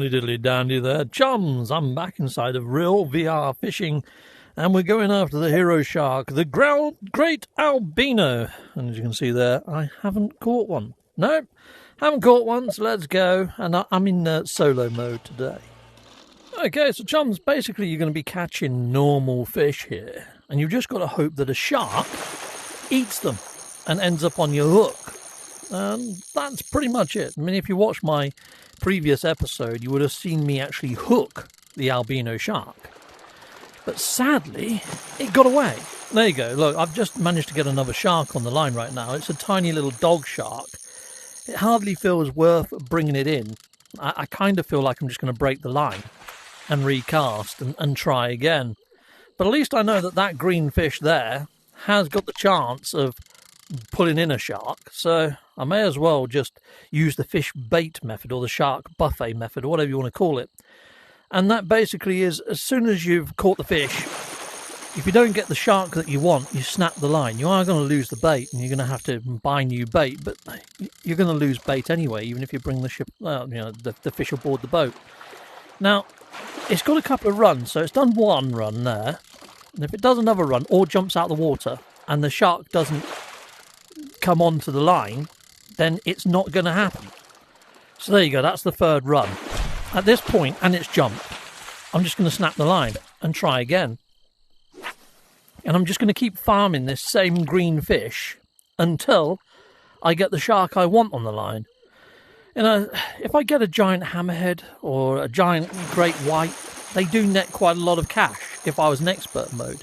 Howdy diddly dandy there, chums. I'm back inside of Real VR Fishing, and we're going after the hero shark, the great albino. And as you can see there, I haven't caught one. No, haven't caught one, so let's go. And I'm in solo mode today. Okay, so chums, basically you're going to be catching normal fish here, and you've just got to hope that a shark eats them and ends up on your hook. And that's pretty much it. I mean, if you watch my previous episode, you would have seen me actually hook the albino shark. But sadly, it got away. There you go. Look, I've just managed to get another shark on the line right now. It's a tiny little dog shark. It hardly feels worth bringing it in. I kind of feel like I'm just going to break the line and recast and try again. But at least I know that green fish there has got the chance of pulling in a shark, so I may as well just use the fish bait method or the shark buffet method or whatever you want to call it. And that basically is, as soon as you've caught the fish, if you don't get the shark that you want, you snap the line. You are going to lose the bait and you're going to have to buy new bait, but you're going to lose bait anyway, even if you bring the ship, the fish aboard the boat. Now, it's got a couple of runs, so it's done one run there, and if it does another run or jumps out of the water and the shark doesn't come onto the line, then it's not going to happen. So there you go, that's the third run. At this point, and it's jumped, I'm just going to snap the line and try again. And I'm just going to keep farming this same green fish until I get the shark I want on the line. You know, if I get a giant hammerhead or a giant great white, they do net quite a lot of cash if I was in expert mode.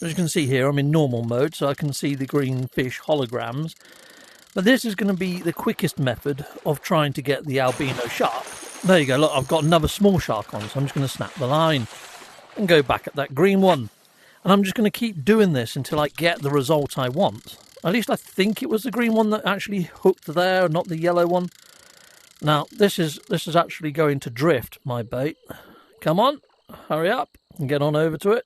As you can see here, I'm in normal mode, so I can see the green fish holograms. But this is going to be the quickest method of trying to get the albino shark. There you go, look, I've got another small shark on, so I'm just going to snap the line and go back at that green one. And I'm just going to keep doing this until I get the result I want. At least I think it was the green one that actually hooked there, not the yellow one. Now, this is actually going to drift, my bait. Come on, hurry up and get on over to it.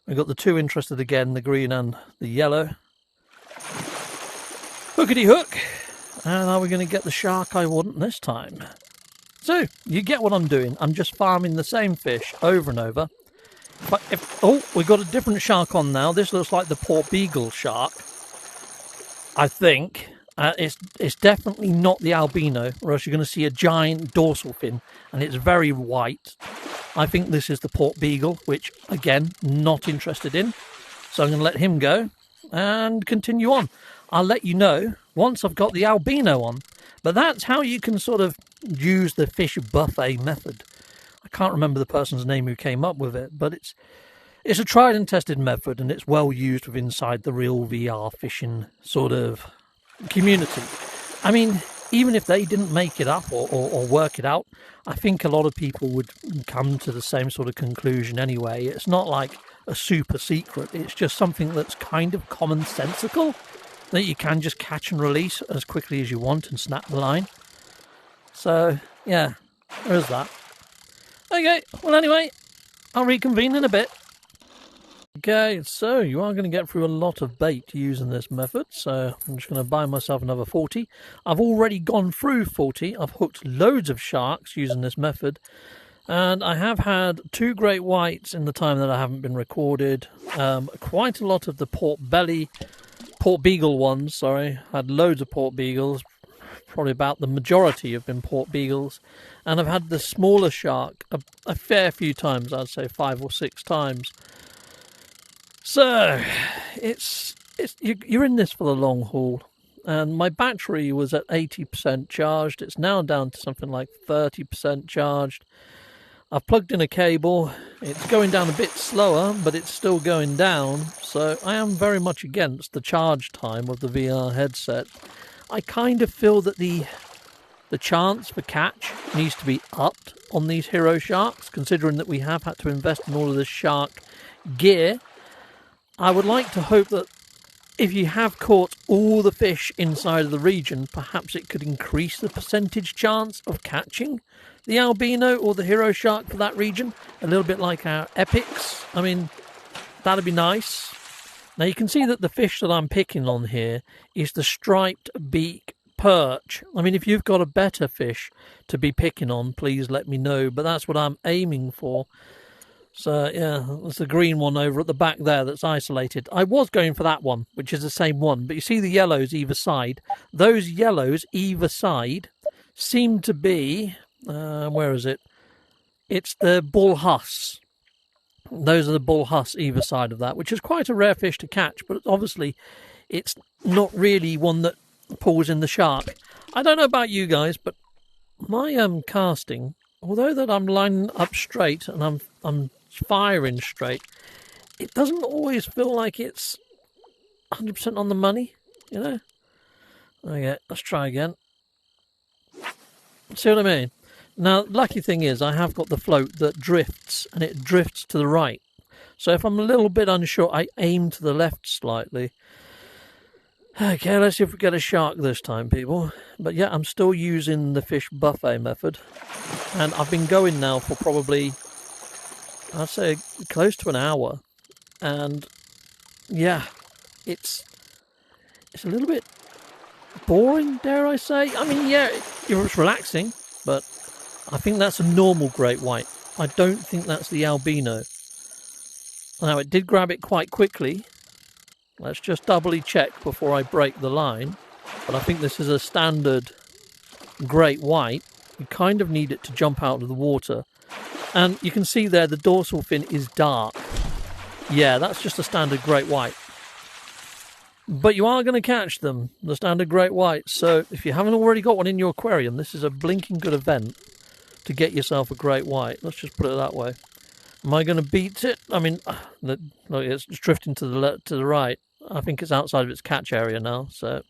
We've got the two interested again, the green and the yellow. Hookity hook. And are we going to get the shark I want this time? So, you get what I'm doing. I'm just farming the same fish over and over. But we've got a different shark on now. This looks like the port beagle shark, I think. It's definitely not the albino, or else you're going to see a giant dorsal fin, and it's very white. I think this is the port beagle, which, again, not interested in. So I'm going to let him go and continue on. I'll let you know once I've got the albino on. But that's how you can sort of use the fish buffet method. I can't remember the person's name who came up with it, but it's a tried and tested method, and it's well used with inside the Real VR Fishing sort of community. I mean, even if they didn't make it up or work it out, I think a lot of people would come to the same sort of conclusion anyway. It's not like a super secret. It's just something that's kind of commonsensical, that you can just catch and release as quickly as you want and snap the line. So, yeah, there's that. Okay, well anyway, I'll reconvene in a bit. Okay, so you are going to get through a lot of bait using this method, so I'm just going to buy myself another 40. I've already gone through 40. I've hooked loads of sharks using this method, and I have had 2 great whites in the time that I haven't been recorded. Quite a lot of the port beagle ones, sorry. Had loads of port beagles. Probably about the majority have been port beagles. And I've had the smaller shark a fair few times, I'd say 5 or 6 times. So, you're in this for the long haul. And my battery was at 80% charged. It's now down to something like 30% charged. I've plugged in a cable. It's going down a bit slower, but it's still going down. So I am very much against the charge time of the VR headset. I kind of feel that the chance for catch needs to be upped on these hero sharks, considering that we have had to invest in all of this shark gear. I would like to hope that if you have caught all the fish inside of the region, perhaps it could increase the percentage chance of catching the albino or the hero shark for that region, a little bit like our epics. I mean, that'd be nice. Now you can see that the fish that I'm picking on here is the striped beak perch. I mean, if you've got a better fish to be picking on, please let me know. But that's what I'm aiming for. So, yeah, that's the green one over at the back there that's isolated. I was going for that one, which is the same one. But you see the yellows either side. Those yellows either side seem to be... where is it? It's the bull huss. Those are the bull huss either side of that, which is quite a rare fish to catch. But obviously, it's not really one that pulls in the shark. I don't know about you guys, but my casting, although that I'm lining up straight and I'm firing straight, it doesn't always feel like it's 100% on the money, you know. Okay, let's try again. See what I mean? Now, lucky thing is I have got the float that drifts, and it drifts to the right. So if I'm a little bit unsure, I aim to the left slightly. Okay, let's see if we get a shark this time, people. But yeah, I'm still using the fish buffet method. And I've been going now for probably, I'd say, close to an hour. And yeah, it's a little bit boring, dare I say. I mean, yeah, it's relaxing, but I think that's a normal great white. I don't think that's the albino. Now, it did grab it quite quickly. Let's just doubly check before I break the line. But I think this is a standard great white. You kind of need it to jump out of the water. And you can see there the dorsal fin is dark. Yeah, that's just a standard great white. But you are going to catch them, the standard great whites. So if you haven't already got one in your aquarium, this is a blinking good event to get yourself a great white. Let's just put it that way. Am I going to beat it? I mean, look, it's drifting to the right. I think it's outside of its catch area now. So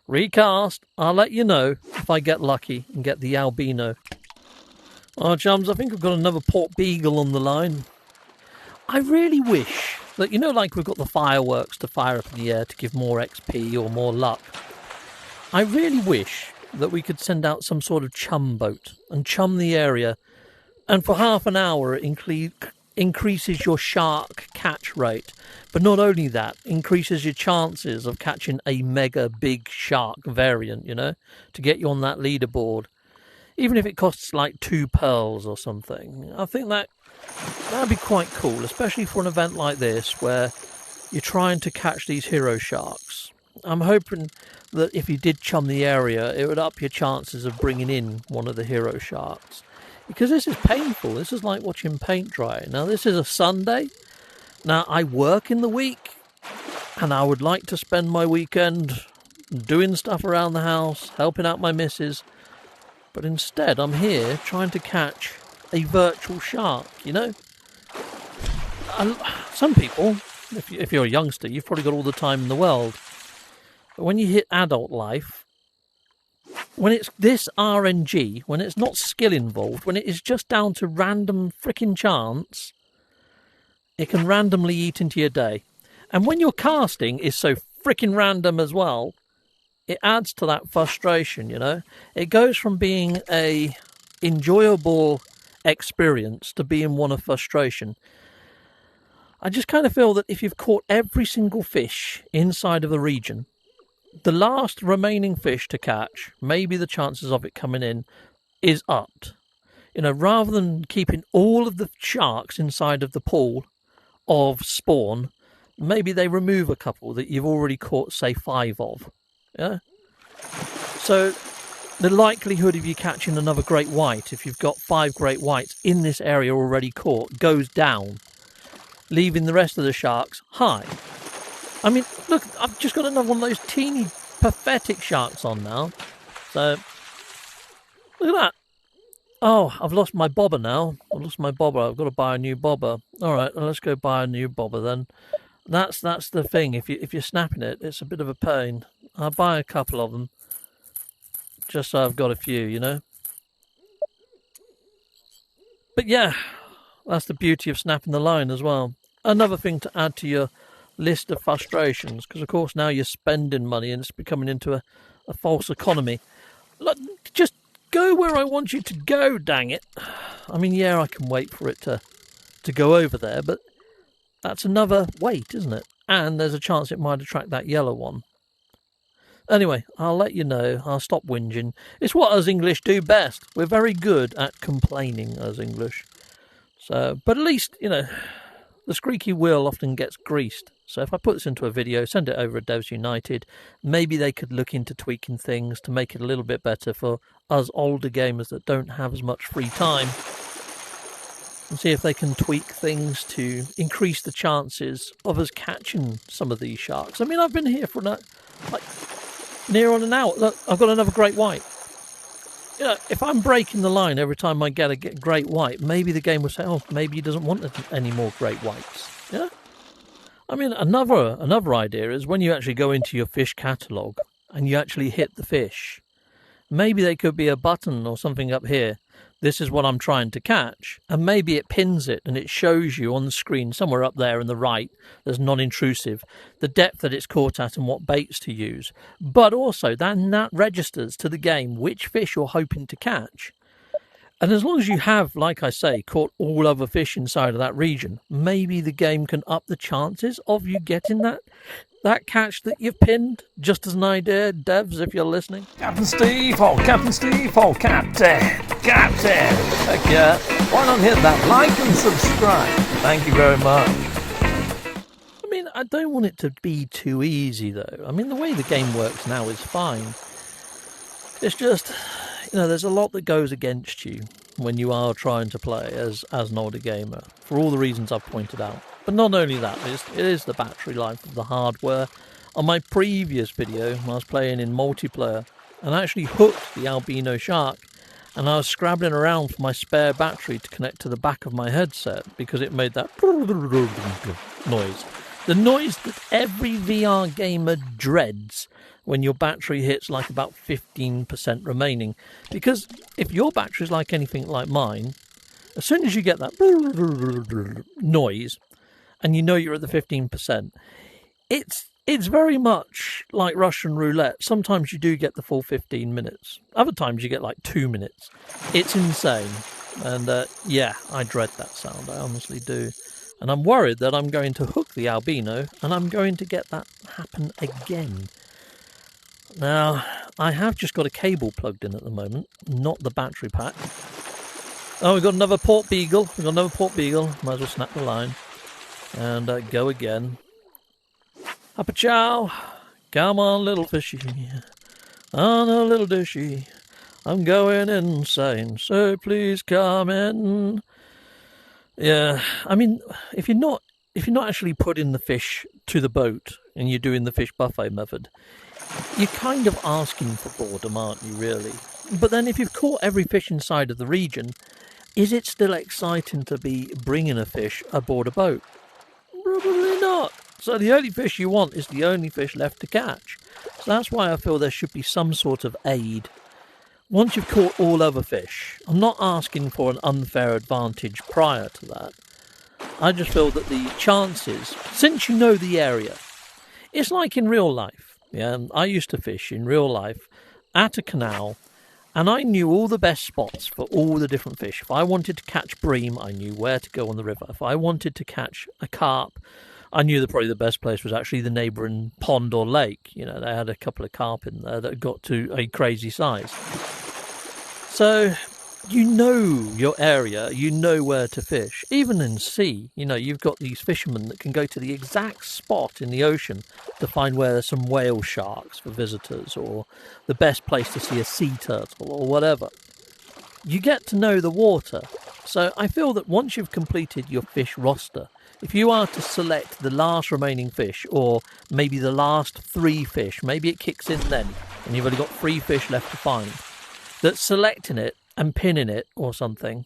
recast. I'll let you know if I get lucky and get the albino. Oh, chums, I think I've got another port beagle on the line. I really wish that, you know, like we've got the fireworks to fire up in the air to give more XP or more luck. I really wish that we could send out some sort of chum boat and chum the area. And for half an hour, it increases your shark catch rate. But not only that, increases your chances of catching a mega big shark variant, you know, to get you on that leaderboard. Even if it costs like 2 pearls or something. I think that'd be quite cool, especially for an event like this where you're trying to catch these hero sharks. I'm hoping that if you did chum the area, it would up your chances of bringing in one of the hero sharks. Because this is painful. This is like watching paint dry. Now, this is a Sunday. Now, I work in the week, and I would like to spend my weekend doing stuff around the house, helping out my missus. But instead, I'm here trying to catch a virtual shark, you know? Some people, if you're a youngster, you've probably got all the time in the world. But when you hit adult life, when it's this RNG, when it's not skill involved, when it is just down to random freaking chance, it can randomly eat into your day. And when your casting is so freaking random as well, it adds to that frustration, you know? It goes from being a enjoyable experience to being one of frustration. I just kind of feel that if you've caught every single fish inside of the region, the last remaining fish to catch, maybe the chances of it coming in is upped. You know, rather than keeping all of the sharks inside of the pool of spawn, maybe they remove a couple that you've already caught, say, 5 of. Yeah. So the likelihood of you catching another great white, if you've got 5 great whites in this area already caught, goes down, leaving the rest of the sharks high. I mean, look, I've just got another one of those teeny, pathetic sharks on now. So, look at that. Oh, I've lost my bobber now. I've lost my bobber. I've got to buy a new bobber. All right, well, let's go buy a new bobber then. That's the thing. If you're snapping it, it's a bit of a pain. I'll buy a couple of them, just so I've got a few, you know. But yeah, that's the beauty of snapping the line as well. Another thing to add to your list of frustrations, because of course now you're spending money and it's becoming into a false economy. Look, just go where I want you to go, dang it. I mean, yeah, I can wait for it to go over there, but that's another wait, isn't it? And there's a chance it might attract that yellow one. Anyway, I'll let you know. I'll stop whinging. It's what us English do best. We're very good at complaining, us English. So, but at least, you know, the squeaky wheel often gets greased. So if I put this into a video, send it over at Devs United, maybe they could look into tweaking things to make it a little bit better for us older gamers that don't have as much free time. And see if they can tweak things to increase the chances of us catching some of these sharks. I mean, I've been here for like near on an hour. Look, I've got another great white. You know, if I'm breaking the line every time I get a great white, maybe the game will say, oh, maybe he doesn't want any more great whites. Yeah? I mean, another idea is when you actually go into your fish catalogue and you actually hit the fish, maybe there could be a button or something up here. This is what I'm trying to catch. And maybe it pins it and it shows you on the screen somewhere up there in the right, there's non-intrusive, the depth that it's caught at and what baits to use. But also that registers to the game which fish you're hoping to catch. And as long as you have, like I say, caught all other fish inside of that region, maybe the game can up the chances of you getting that catch that you've pinned. Just as an idea, devs, if you're listening. Captain Steve, oh Captain Steve, oh Captain. Heck yeah. Why not hit that like and subscribe? Thank you very much. I mean, I don't want it to be too easy, though. I mean, the way the game works now is fine. It's just, you know, there's a lot that goes against you when you are trying to play as an older gamer, for all the reasons I've pointed out. But not only that, it is the battery life of the hardware. On my previous video, when I was playing in multiplayer, and I actually hooked the albino shark, and I was scrabbling around for my spare battery to connect to the back of my headset because it made that noise. The noise that every VR gamer dreads when your battery hits like about 15% remaining. Because if your battery's like anything like mine, as soon as you get that noise, and you know you're at the 15%, it's very much like Russian roulette. Sometimes you do get the full 15 minutes. Other times you get like 2 minutes. It's insane. And yeah, I dread that sound. I honestly do. And I'm worried that I'm going to hook the albino and I'm going to get that happen again. Now, I have just got a cable plugged in at the moment, not the battery pack. Oh, we've got another port beagle. Might as well snap the line. And go again. Up a chow. Come on, little fishy. On a little dishy. I'm going insane, so please come in. Yeah, I mean, if you're not actually putting the fish to the boat and you're doing the fish buffet method, you're kind of asking for boredom, aren't you, really? But then if you've caught every fish inside of the region, is it still exciting to be bringing a fish aboard a boat? Probably not. So the only fish you want is the only fish left to catch. So that's why I feel there should be some sort of aid. Once you've caught all other fish, I'm not asking for an unfair advantage prior to that. I just feel that the chances, since you know the area, it's like in real life. Yeah, I used to fish in real life at a canal, and I knew all the best spots for all the different fish. If I wanted to catch bream, I knew where to go on the river. If I wanted to catch a carp, I knew that probably the best place was actually the neighbouring pond or lake. You know, they had a couple of carp in there that got to a crazy size. So, you know your area, you know where to fish. Even in sea, you know, you've got these fishermen that can go to the exact spot in the ocean to find where there's some whale sharks for visitors, or the best place to see a sea turtle, or whatever. You get to know the water. So I feel that once you've completed your fish roster, if you are to select the last remaining fish, or maybe the last 3 fish, maybe it kicks in then, and you've only got 3 fish left to find, that selecting it and pinning it or something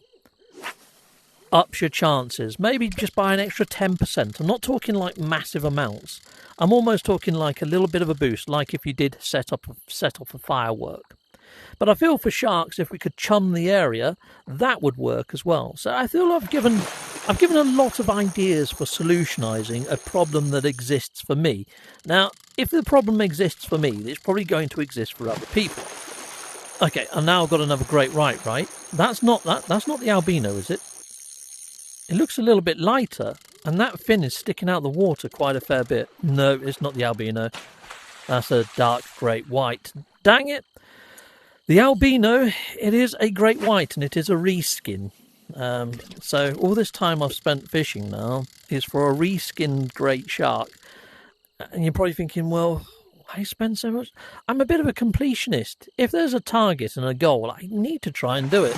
ups your chances, maybe just by an extra 10%. I'm not talking like massive amounts. I'm almost talking like a little bit of a boost, like if you did set off a firework. But I feel for sharks, if we could chum the area, that would work as well. So I feel I've given a lot of ideas for solutionising a problem that exists for me. Now, if the problem exists for me, it's probably going to exist for other people. Okay, and now I've got another great right? That's not the albino, is it? It looks a little bit lighter, and that fin is sticking out the water quite a fair bit. No, it's not the albino. That's a dark great white. Dang it! The albino, it is a great white, and it is a reskin. So all this time I've spent fishing now is for a reskinned great shark. And you're probably thinking, well, why spend so much? I'm a bit of a completionist. If there's a target and a goal, I need to try and do it.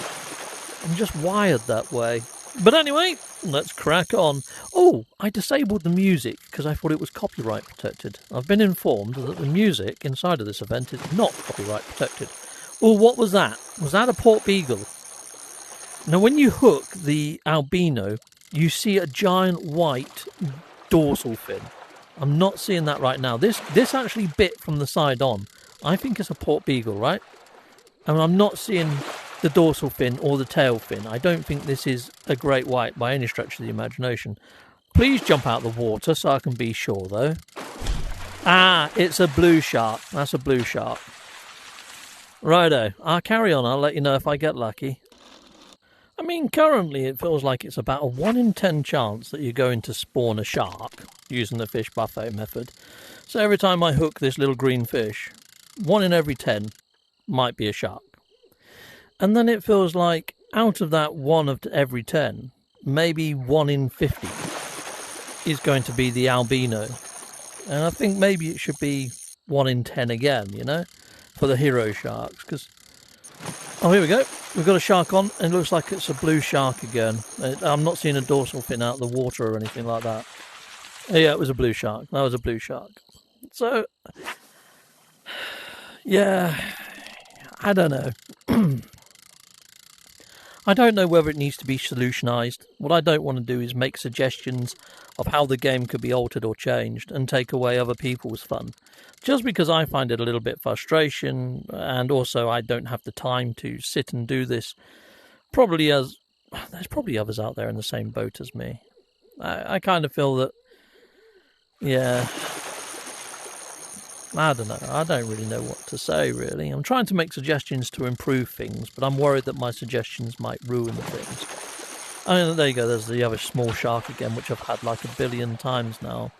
I'm just wired that way. But anyway, let's crack on. Oh, I disabled the music because I thought it was copyright protected. I've been informed that the music inside of this event is not copyright protected. Oh, what was that? Was that a port beagle? Now, when you hook the albino, you see a giant white dorsal fin. I'm not seeing that right now. This actually bit from the side on. I think it's a port beagle, right? And I'm not seeing the dorsal fin or the tail fin. I don't think this is a great white by any stretch of the imagination. Please jump out of the water so I can be sure, though. Ah, it's a blue shark. That's a blue shark. Righto, I'll carry on. I'll let you know if I get lucky. I mean, currently it feels like it's about a 1 in 10 chance that you're going to spawn a shark using the fish buffet method. So every time I hook this little green fish, 1 in every 10 might be a shark. And then it feels like out of that 1 of every 10, maybe 1 in 50 is going to be the albino. And I think maybe it should be 1 in 10 again, you know, for the hero sharks. Because, oh, here we go. We've got a shark on, and it looks like it's a blue shark again. I'm not seeing a dorsal fin out of the water or anything like that. Oh, yeah, it was a blue shark. That was a blue shark. So, yeah, I don't know. I don't know whether it needs to be solutionized. What I don't want to do is make suggestions of how the game could be altered or changed and take away other people's fun. Just because I find it a little bit frustration, and also I don't have the time to sit and do this. There's probably others out there in the same boat as me. I kind of feel that, yeah, I don't know. I don't really know what to say, really. I'm trying to make suggestions to improve things, but I'm worried that my suggestions might ruin things. I mean, there you go. There's the other small shark again, which I've had like 1 billion times now.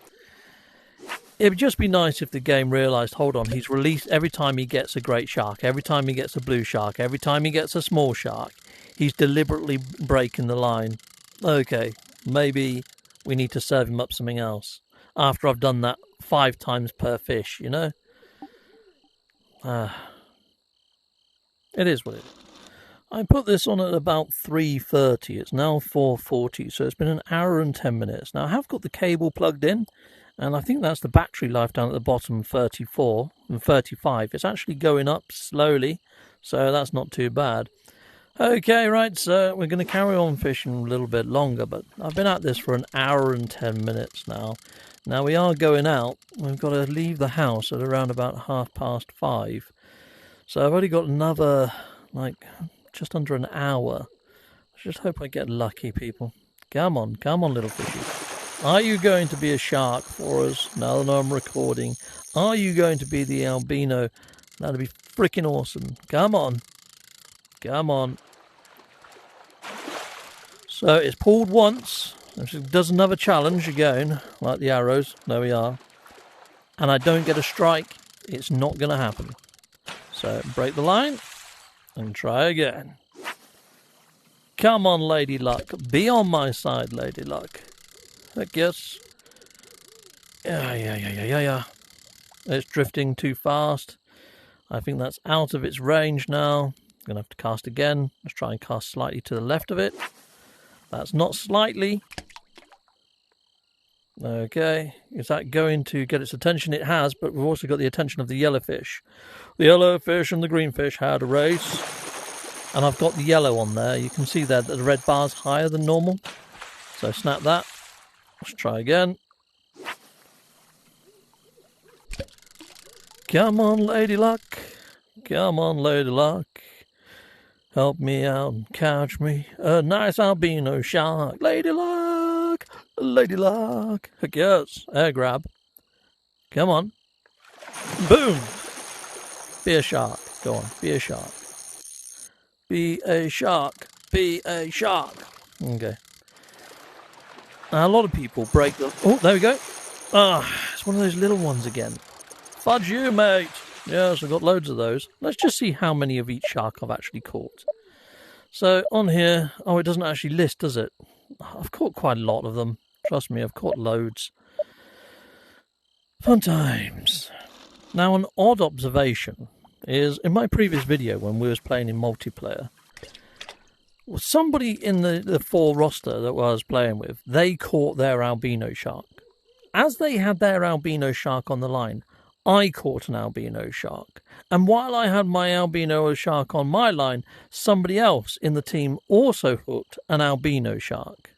It would just be nice if the game realised, hold on, he's released every time he gets a great shark, every time he gets a blue shark, every time he gets a small shark, he's deliberately breaking the line. Okay, maybe we need to serve him up something else after I've done that 5 times per fish, you know? It is what it is. I put this on at about 3:30. It's now 4:40, so it's been 1 hour and 10 minutes. Now, I have got the cable plugged in, and I think that's the battery life down at the bottom, 34 and 35. It's actually going up slowly, so that's not too bad. Okay, right, so we're going to carry on fishing a little bit longer, but I've been at this for 1 hour and 10 minutes now. Now we are going out. We've got to leave the house at around about 5:30. So I've only got another, just under 1 hour. I just hope I get lucky, people. Come on, little fishy. Are you going to be a shark for us now that I'm recording? Are you going to be the albino? That'd be freaking awesome. Come on. So it's pulled once. If it does another challenge again, like the arrows, there we are, and I don't get a strike, it's not going to happen. So break the line and try again. Come on, Lady Luck. Be on my side, Lady Luck. Heck yes. Yeah. It's drifting too fast. I think that's out of its range now. I'm going to have to cast again. Let's try and cast slightly to the left of it. That's not slightly. Okay, is that going to get its attention? It has, but we've also got the attention of the yellowfish. The yellowfish and the greenfish had a race. And I've got the yellow on there. You can see there that the red bar's higher than normal. So snap that. Let's try again. Come on, Lady Luck. Come on, Lady Luck. Help me out and catch me a nice albino shark. Lady Luck. Lady Luck. Heck yes. Air grab. Come on. Boom. Be a shark. Go on. Be a shark. Be a shark. Be a shark. Okay. Now, a lot of people break the... Oh, there we go. Ah, it's one of those little ones again. Fudge you, mate. Yes, I've got loads of those. Let's just see how many of each shark I've actually caught. So on here, oh, it doesn't actually list, does it? I've caught quite a lot of them. Trust me, I've caught loads. Fun times. Now, an odd observation is, in my previous video when we was playing in multiplayer, somebody in the 4 roster that I was playing with, they caught their albino shark. As they had their albino shark on the line, I caught an albino shark. And while I had my albino shark on my line, somebody else in the team also hooked an albino shark.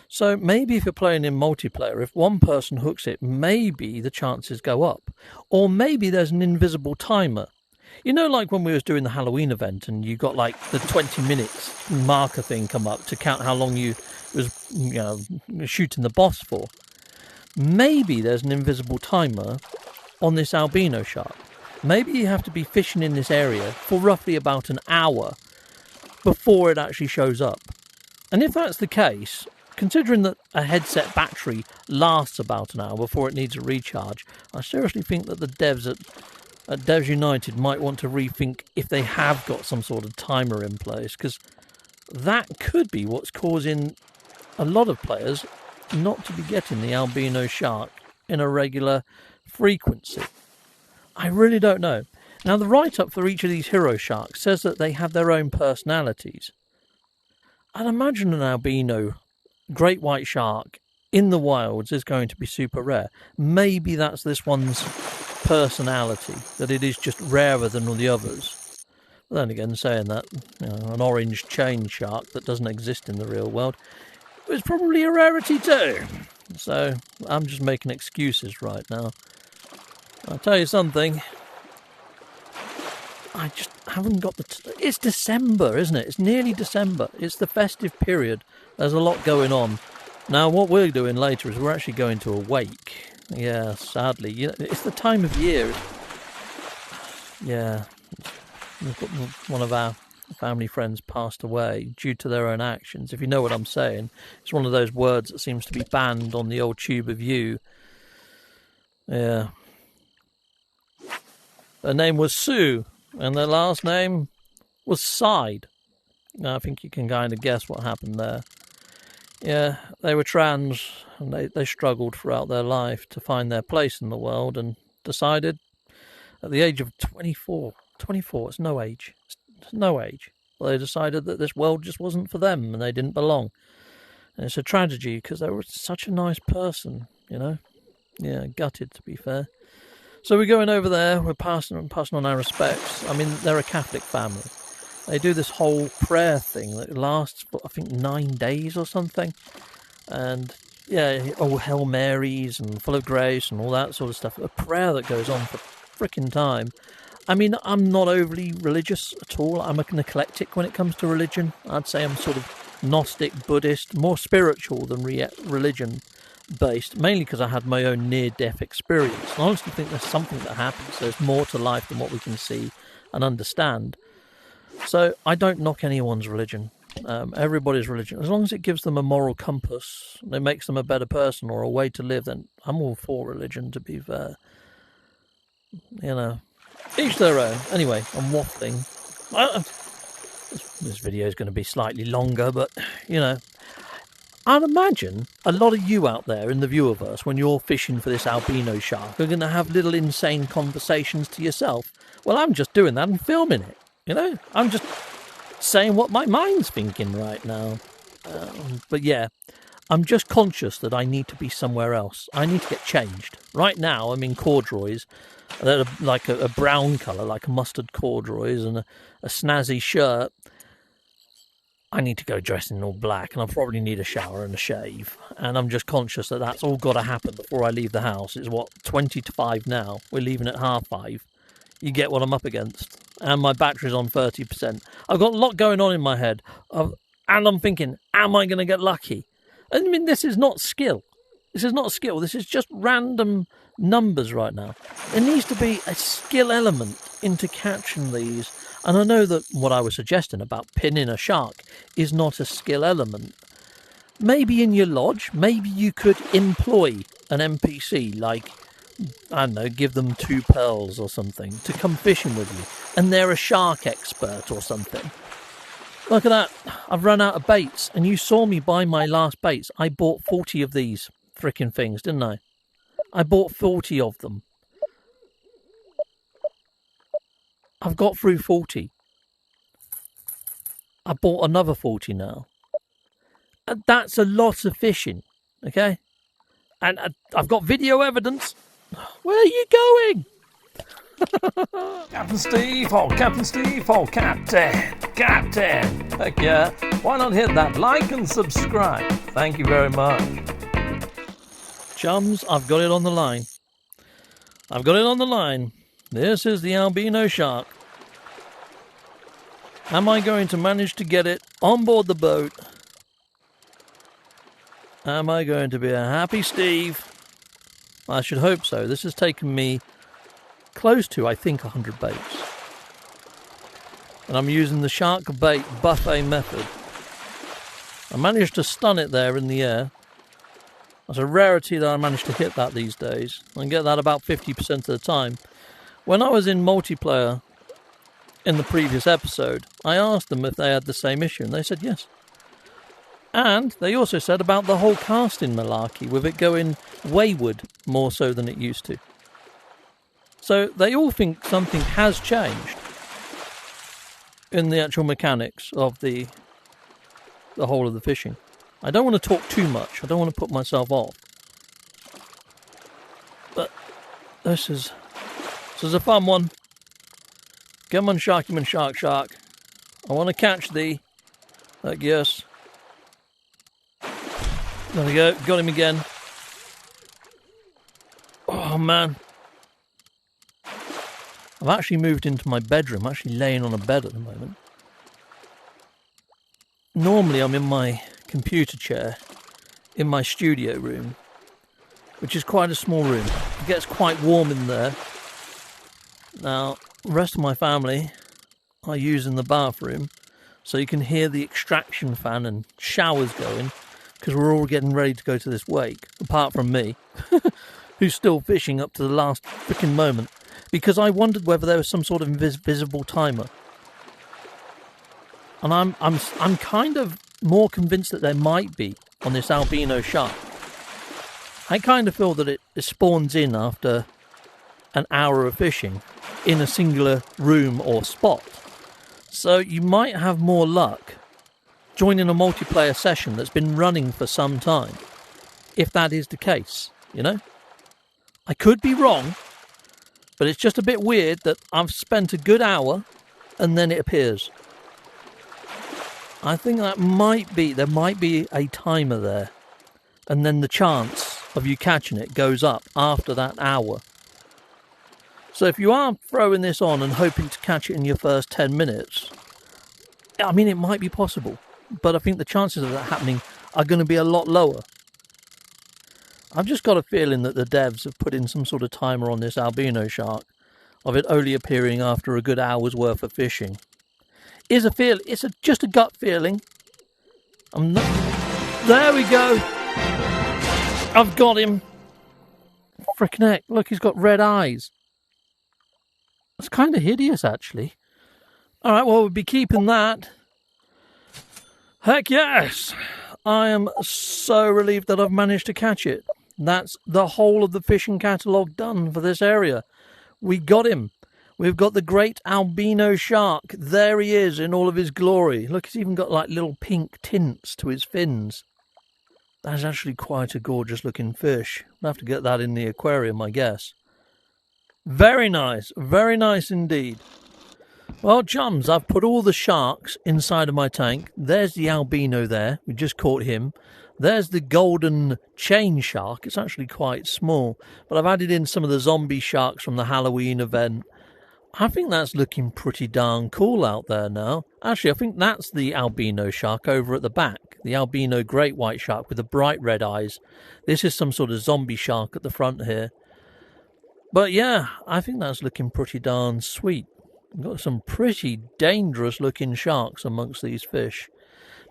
So maybe if you're playing in multiplayer, if one person hooks it, maybe the chances go up. Or maybe there's an invisible timer. You know, like when we was doing the Halloween event and you got like the 20 minutes marker thing come up to count how long you was shooting the boss for. Maybe there's an invisible timer on this albino shark. Maybe you have to be fishing in this area for roughly about an hour before it actually shows up. And if that's the case, considering that a headset battery lasts about an hour before it needs a recharge, I seriously think that the devs at Devs United might want to rethink if they have got some sort of timer in place, because that could be what's causing a lot of players not to be getting the albino shark in a regular frequency. I really don't know. Now, the write-up for each of these hero sharks says that they have their own personalities. I'd imagine an albino great white shark in the wilds is going to be super rare. Maybe that's this one's personality, that it is just rarer than all the others. But then again, saying that, an orange chain shark that doesn't exist in the real world is probably a rarity too. So I'm just making excuses right now. I'll tell you something. I just haven't got it's December, isn't it? It's nearly December. It's the festive period. There's a lot going on. Now, what we're doing later is we're actually going to a wake. Yeah, sadly. It's the time of year. Yeah. One of our family friends passed away due to their own actions. If you know what I'm saying, it's one of those words that seems to be banned on the old Tube of You. Yeah. Her name was Sue, and their last name was Side. Now, I think you can kind of guess what happened there. Yeah, they were trans, and they struggled throughout their life to find their place in the world, and decided at the age of 24, it's no age, well, they decided that this world just wasn't for them, and they didn't belong. And it's a tragedy, because they were such a nice person, Yeah, gutted, to be fair. So we're going over there, we're passing on our respects. I mean, they're a Catholic family. They do this whole prayer thing that lasts, I think, 9 days or something. And, yeah, Hail Marys and full of grace and all that sort of stuff. A prayer that goes on for frickin' time. I mean, I'm not overly religious at all. I'm an eclectic when it comes to religion. I'd say I'm sort of Gnostic, Buddhist, more spiritual than religion-based, mainly because I had my own near-death experience. I honestly think there's something that happens. There's more to life than what we can see and understand. So I don't knock anyone's religion, everybody's religion. As long as it gives them a moral compass, it makes them a better person or a way to live, then I'm all for religion, to be fair. Each their own. Anyway, I'm waffling. This video is going to be slightly longer, but, I'd imagine a lot of you out there in the viewerverse, when you're fishing for this albino shark, are going to have little insane conversations to yourself. Well, I'm just doing that and filming it. I'm just saying what my mind's thinking right now. But yeah, I'm just conscious that I need to be somewhere else. I need to get changed. Right now, I'm in corduroys. They're like a brown colour, like a mustard corduroys, and a snazzy shirt. I need to go dressed in all black, and I probably need a shower and a shave. And I'm just conscious that that's all got to happen before I leave the house. It's 20 to 5 now. We're leaving at 5:30. You get what I'm up against. And my battery's on 30%. I've got a lot going on in my head. And I'm thinking, am I going to get lucky? I mean, this is not skill. This is just random numbers right now. There needs to be a skill element into catching these. And I know that what I was suggesting about pinning a shark is not a skill element. Maybe in your lodge, maybe you could employ an NPC like I don't know, give them 2 pearls or something to come fishing with you. And they're a shark expert or something. Look at that. I've run out of baits. And you saw me buy my last baits. I bought 40 of these frickin' things, didn't I? I bought 40 of them. I've got through 40. I bought another 40 now. And that's a lot of fishing, okay? And I've got video evidence. Where are you going? Captain Steve, oh Captain Steve, oh Captain. Heck yeah. Why not hit that like and subscribe? Thank you very much. Chums, I've got it on the line. I've got it on the line. This is the albino shark. Am I going to manage to get it on board the boat? Am I going to be a happy Steve? I should hope so. This has taken me close to, I think, 100 baits. And I'm using the shark bait buffet method. I managed to stun it there in the air. That's a rarity that I managed to hit that these days. I get that about 50% of the time. When I was in multiplayer in the previous episode, I asked them if they had the same issue, and they said yes. And they also said about the whole casting malarkey, with it going wayward more so than it used to. So they all think something has changed in the actual mechanics of the whole of the fishing. I don't want to talk too much. I don't want to put myself off. But this is a fun one. Come on, Sharky man, shark, shark. I want to catch thee. Yes. There we go. Got him again. Oh, man. I've actually moved into my bedroom. I'm actually laying on a bed at the moment. Normally, I'm in my computer chair in my studio room, which is quite a small room. It gets quite warm in there. Now, the rest of my family are using the bathroom, so you can hear the extraction fan and showers going, because we're all getting ready to go to this wake, apart from me, who's still fishing up to the last freaking moment, because I wondered whether there was some sort of invisible timer. And I'm kind of more convinced that there might be on this albino shark. I kind of feel that it spawns in after an hour of fishing in a singular room or spot. So you might have more luck joining a multiplayer session that's been running for some time, if that is the case, you know? I could be wrong, but it's just a bit weird that I've spent a good hour and then it appears. I think there might be a timer there, and then the chance of you catching it goes up after that hour. So if you are throwing this on and hoping to catch it in your first 10 minutes, I mean, it might be possible, but I think the chances of that happening are going to be a lot lower. I've just got a feeling that the devs have put in some sort of timer on this albino shark, of it only appearing after a good hour's worth of fishing. It's just a gut feeling. There we go. I've got him. Frickin' heck, look, he's got red eyes. It's kind of hideous, actually. Alright, well, we'll be keeping that. Heck yes! I am so relieved that I've managed to catch it. That's the whole of the fishing catalogue done for this area. We got him. We've got the great albino shark. There he is in all of his glory. Look, he's even got like little pink tints to his fins. That's actually quite a gorgeous looking fish. I'll have to get that in the aquarium, I guess. Very nice indeed. Well, chums, I've put all the sharks inside of my tank. There's the albino there. We just caught him. There's the golden chain shark. It's actually quite small, but I've added in some of the zombie sharks from the Halloween event. I think that's looking pretty darn cool out there now. Actually, I think that's the albino shark over at the back. The albino great white shark with the bright red eyes. This is some sort of zombie shark at the front here. But yeah, I think that's looking pretty darn sweet. We've got some pretty dangerous looking sharks amongst these fish.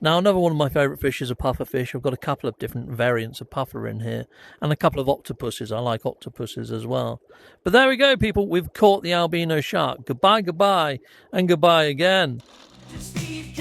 Now, another one of my favourite fish is a puffer fish. I've got a couple of different variants of puffer in here, and a couple of octopuses. I like octopuses as well. But there we go, people. We've caught the albino shark. Goodbye, goodbye, and goodbye again. Steve